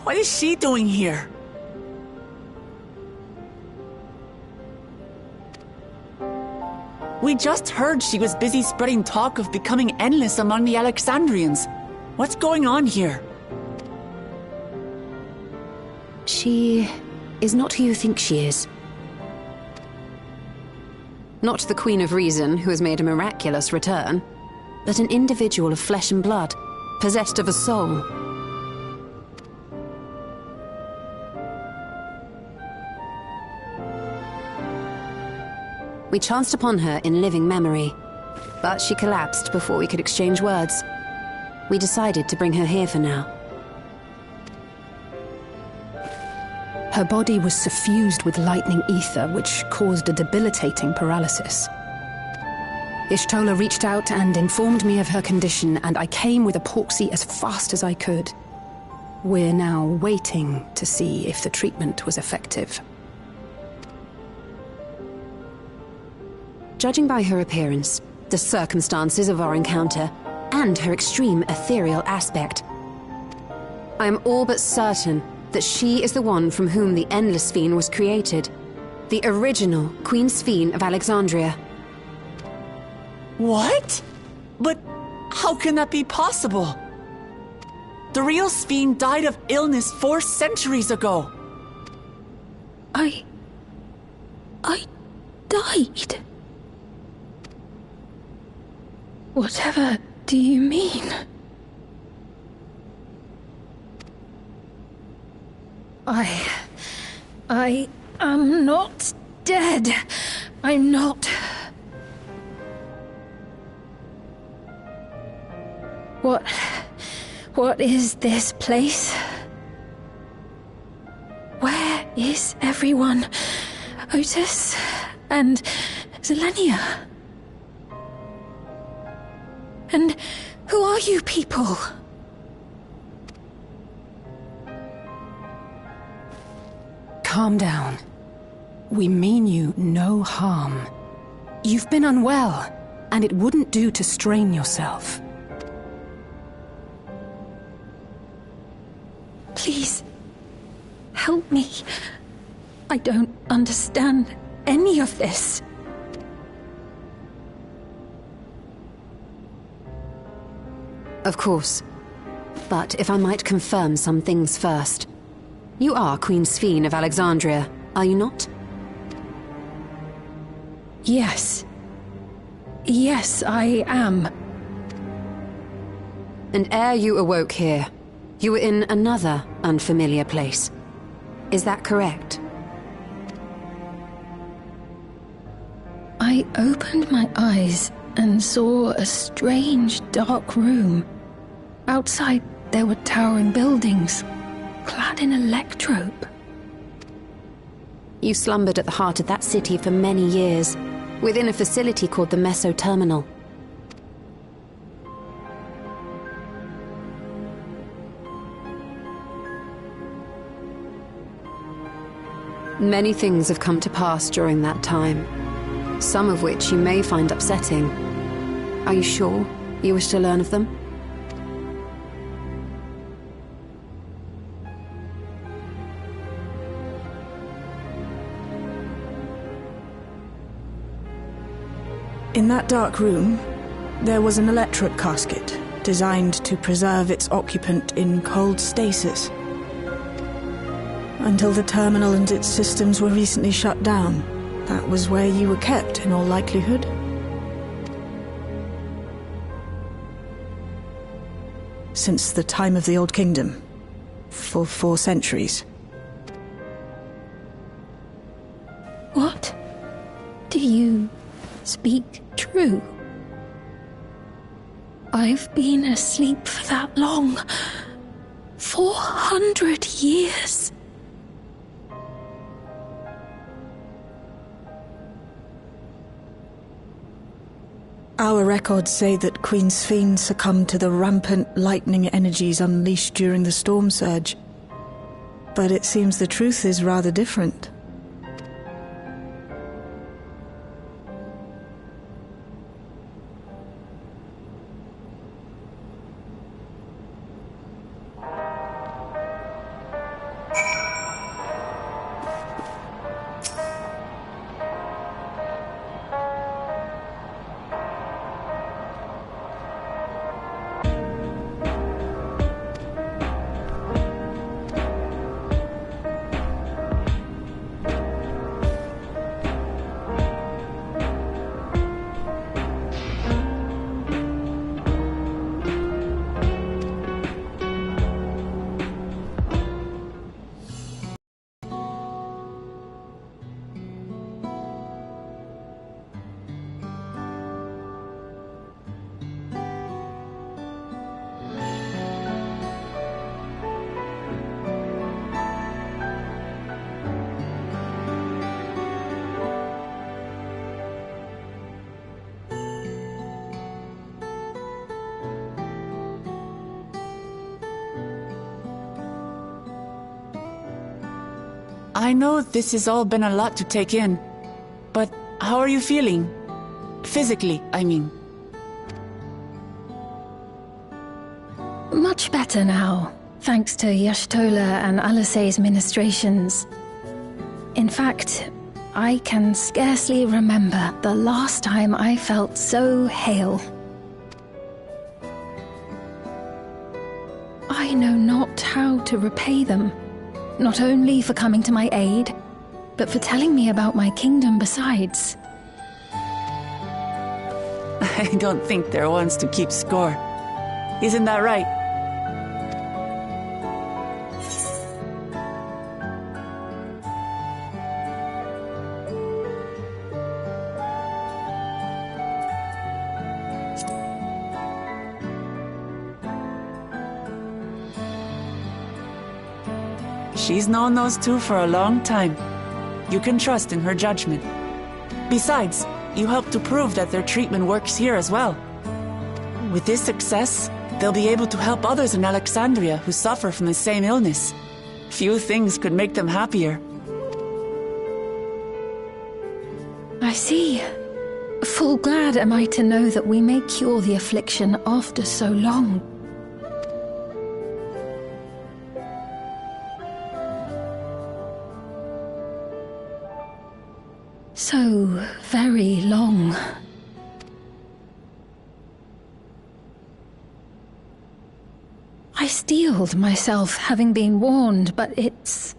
What is she doing here? We just heard she was busy spreading talk of becoming endless among the Alexandrians. What's going on here? She is not who you think she is. Not the Queen of Reason, who has made a miraculous return, but an individual of flesh and blood, possessed of a soul. We chanced upon her in living memory, but she collapsed before we could exchange words. We decided to bring her here for now. Her body was suffused with lightning ether, which caused a debilitating paralysis. Ishtola reached out and informed me of her condition, and I came with epoxy as fast as I could. We're now waiting to see if the treatment was effective. Judging by her appearance, the circumstances of our encounter, and her extreme ethereal aspect, I am all but certain that she is the one from whom the Endless Fiend was created. The original Queen Sphene of Alexandria. What? But how can that be possible? The real Sphene died of illness 4 centuries ago. I died? Whatever do you mean? I am not dead. I'm not. What is this place? Where is everyone? Otis and Zelenia? And who are you people? Calm down. We mean you no harm. You've been unwell, and it wouldn't do to strain yourself. Please, help me. I don't understand any of this. Of course. But if I might confirm some things first. You are Queen Sphene of Alexandria, are you not? Yes. Yes, I am. And ere you awoke here, you were in another unfamiliar place. Is that correct? I opened my eyes and saw a strange, dark room. Outside, there were towering buildings, clad in electrope. You slumbered at the heart of that city for many years, within a facility called the Meso Terminal. Many things have come to pass during that time, some of which you may find upsetting. Are you sure you wish to learn of them? In that dark room, there was an electric casket designed to preserve its occupant in cold stasis. Until the terminal and its systems were recently shut down, that was where you were kept in all likelihood. Since the time of the Old Kingdom, for 4 centuries. What? Do you speak true? I've been asleep for that long. 400 years. Our records say that Queen Sphene succumbed to the rampant lightning energies unleashed during the storm surge. But it seems the truth is rather different. I know this has all been a lot to take in, but how are you feeling? Physically, I mean. Much better now, thanks to Y'shtola and Alisei's ministrations. In fact, I can scarcely remember the last time I felt so hale. I know not how to repay them, not only for coming to my aid, but for telling me about my kingdom besides. I don't think they're ones to keep score. Isn't that right? She's known those two for a long time. You can trust in her judgment. Besides, you helped to prove that their treatment works here as well. With this success, they'll be able to help others in Alexandria who suffer from the same illness. Few things could make them happier. I see. Full glad am I to know that we may cure the affliction after so long. So very long. I steeled myself, having been warned, but it's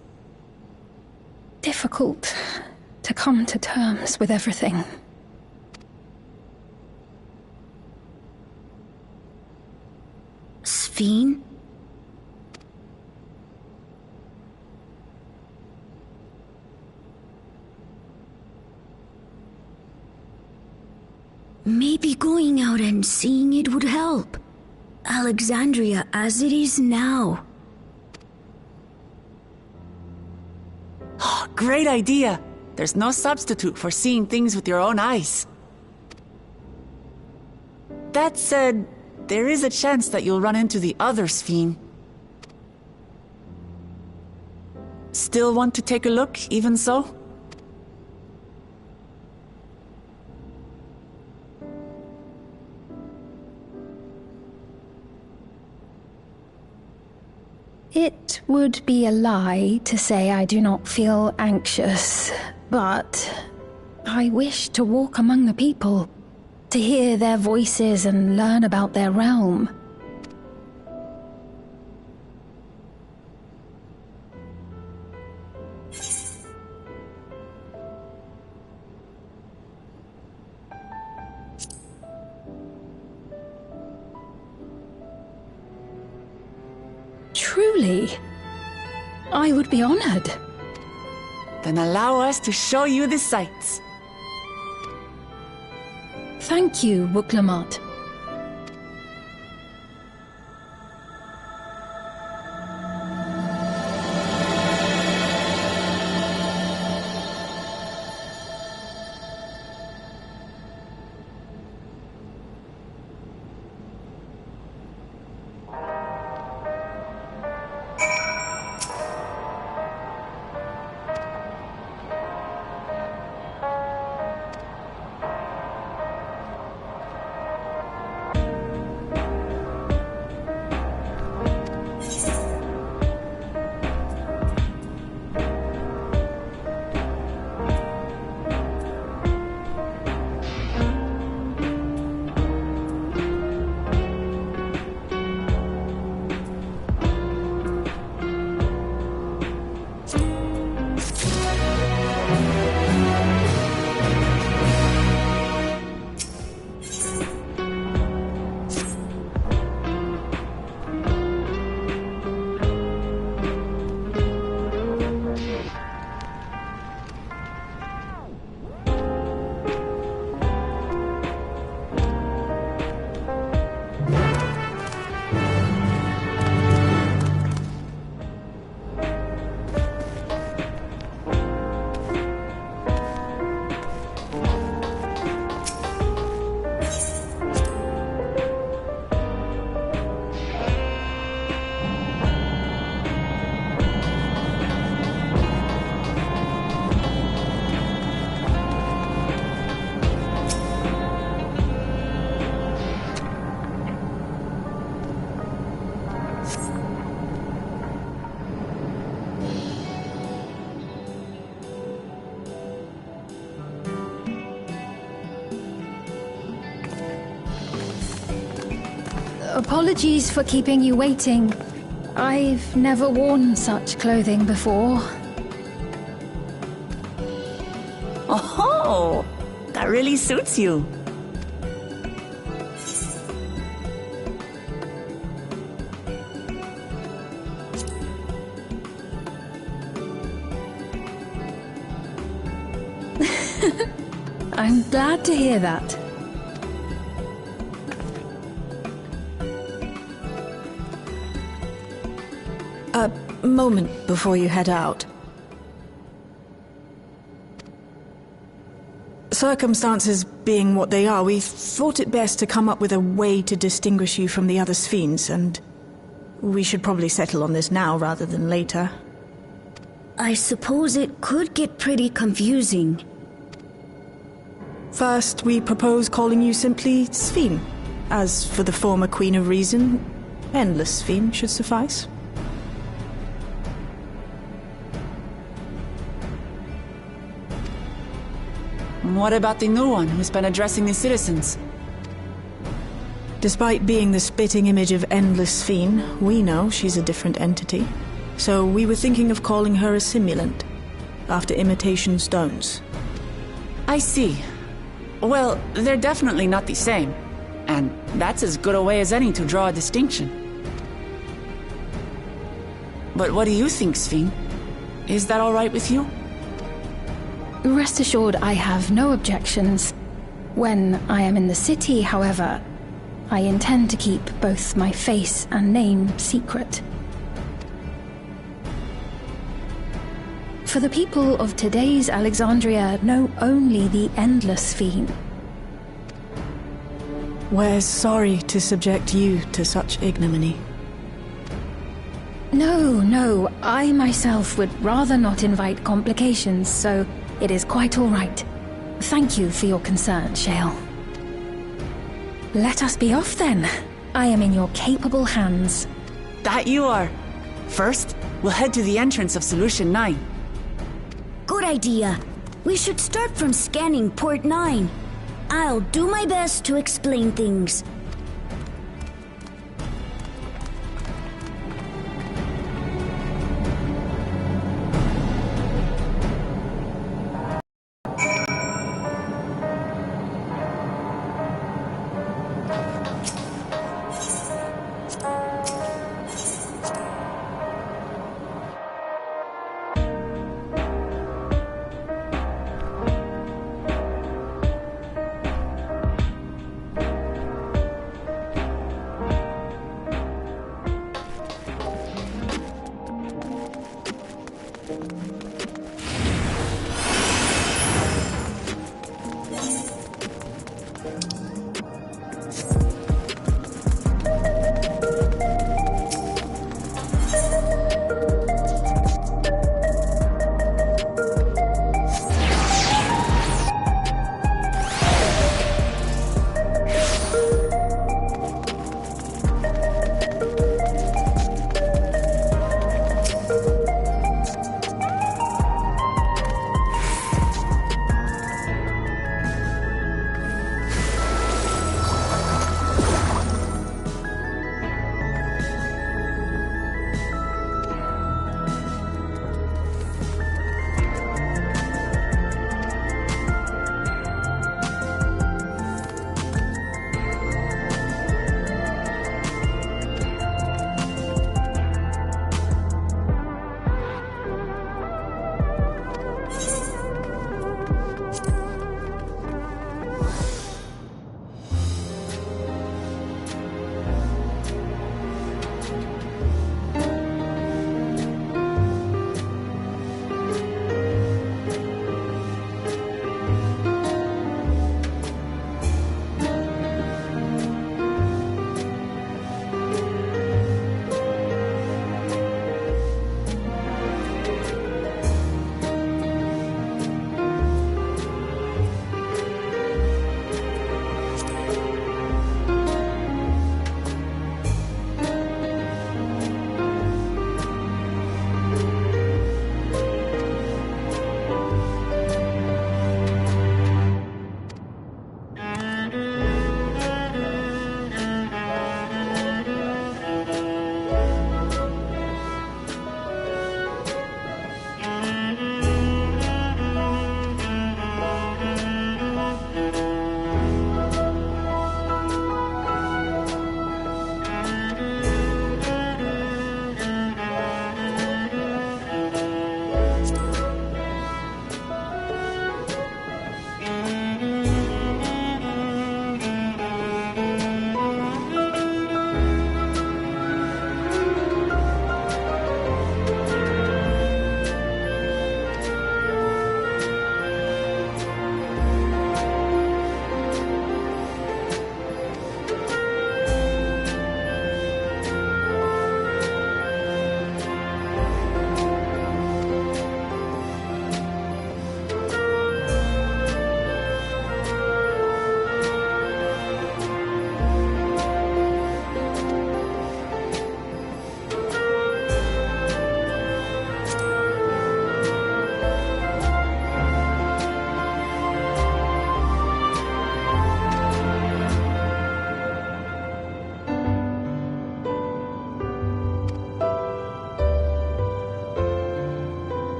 difficult to come to terms with everything. Sphene? Maybe going out and seeing it would help. Alexandria as it is now. Great idea! There's no substitute for seeing things with your own eyes. That said, there is a chance that you'll run into the other Sphene. Still want to take a look, even so? It would be a lie to say I do not feel anxious, but I wish to walk among the people, to hear their voices and learn about their realm. Truly, I would be honored. Then allow us to show you the sights. Thank you, Wuklamot. Apologies for keeping you waiting. I've never worn such clothing before. Oh, that really suits you. I'm glad to hear that. A moment before you head out. Circumstances being what they are, we thought it best to come up with a way to distinguish you from the other Sphenes, and we should probably settle on this now rather than later. I suppose it could get pretty confusing. First, we propose calling you simply Sphene. As for the former Queen of Reason, Endless Sphene should suffice. What about the new one who's been addressing the citizens? Despite being the spitting image of Endless Sphene, we know she's a different entity. So we were thinking of calling her a simulant, after imitation stones. I see. Well, they're definitely not the same. And that's as good a way as any to draw a distinction. But what do you think, Sphene? Is that all right with you? Rest assured, I have no objections. When I am in the city, however, I intend to keep both my face and name secret. For the people of today's Alexandria know only the Endless Sphene. We're sorry to subject you to such ignominy. No, I myself would rather not invite complications, so it is quite all right. Thank you for your concern, Shale. Let us be off then. I am in your capable hands. That you are. First, we'll head to the entrance of Solution 9. Good idea. We should start from scanning Port 9. I'll do my best to explain things.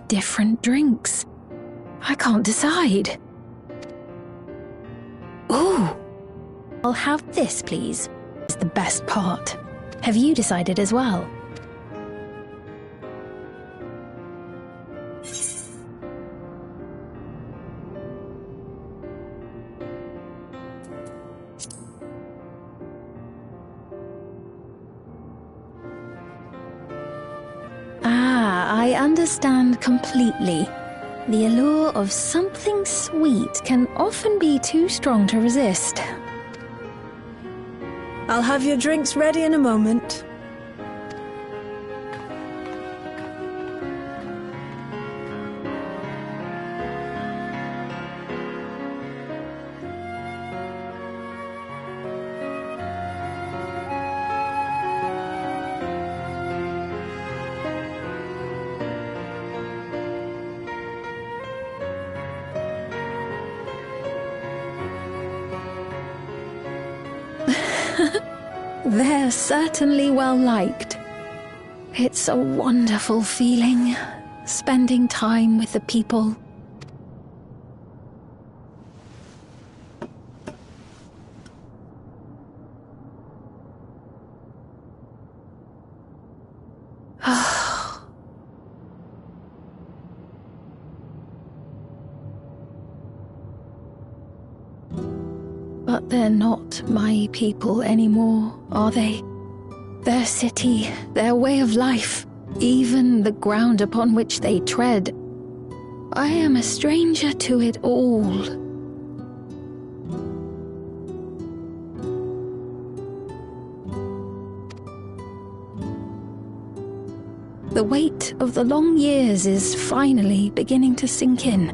different drinks. I can't decide. Ooh! I'll have this, please. It's the best part. Have you decided as well? I understand completely. The allure of something sweet can often be too strong to resist. I'll have your drinks ready in a moment. They're certainly well liked. It's a wonderful feeling, spending time with the people. But they're not my people anymore, are they? Their city, their way of life, even the ground upon which they tread. I am a stranger to it all. The weight of the long years is finally beginning to sink in.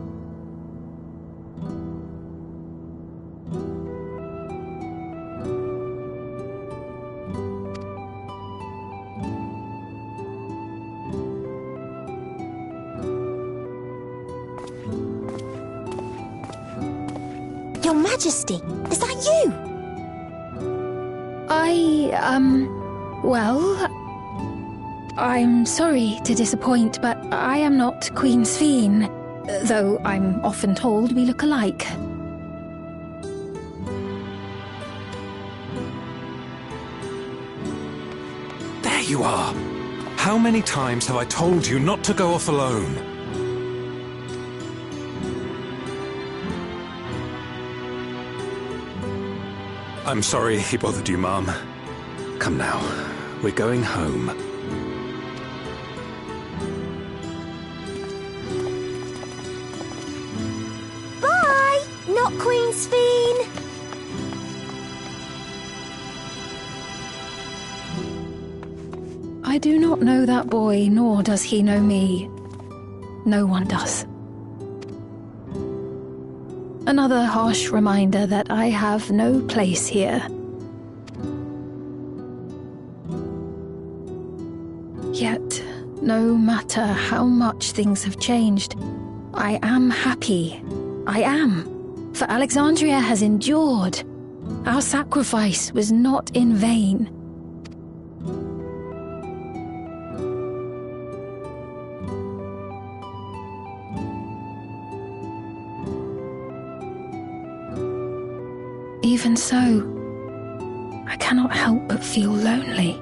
Your Majesty, is that you? Well, I'm sorry to disappoint, but I am not Queen Sphene, though I'm often told we look alike. There you are! How many times have I told you not to go off alone? I'm sorry he bothered you, Mom. Come now, we're going home. Bye! Not Queen Sphene! I do not know that boy, nor does he know me. No one does. Another harsh reminder that I have no place here. Yet, no matter how much things have changed, I am happy. I am. For Alexandria has endured. Our sacrifice was not in vain. Even so, I cannot help but feel lonely.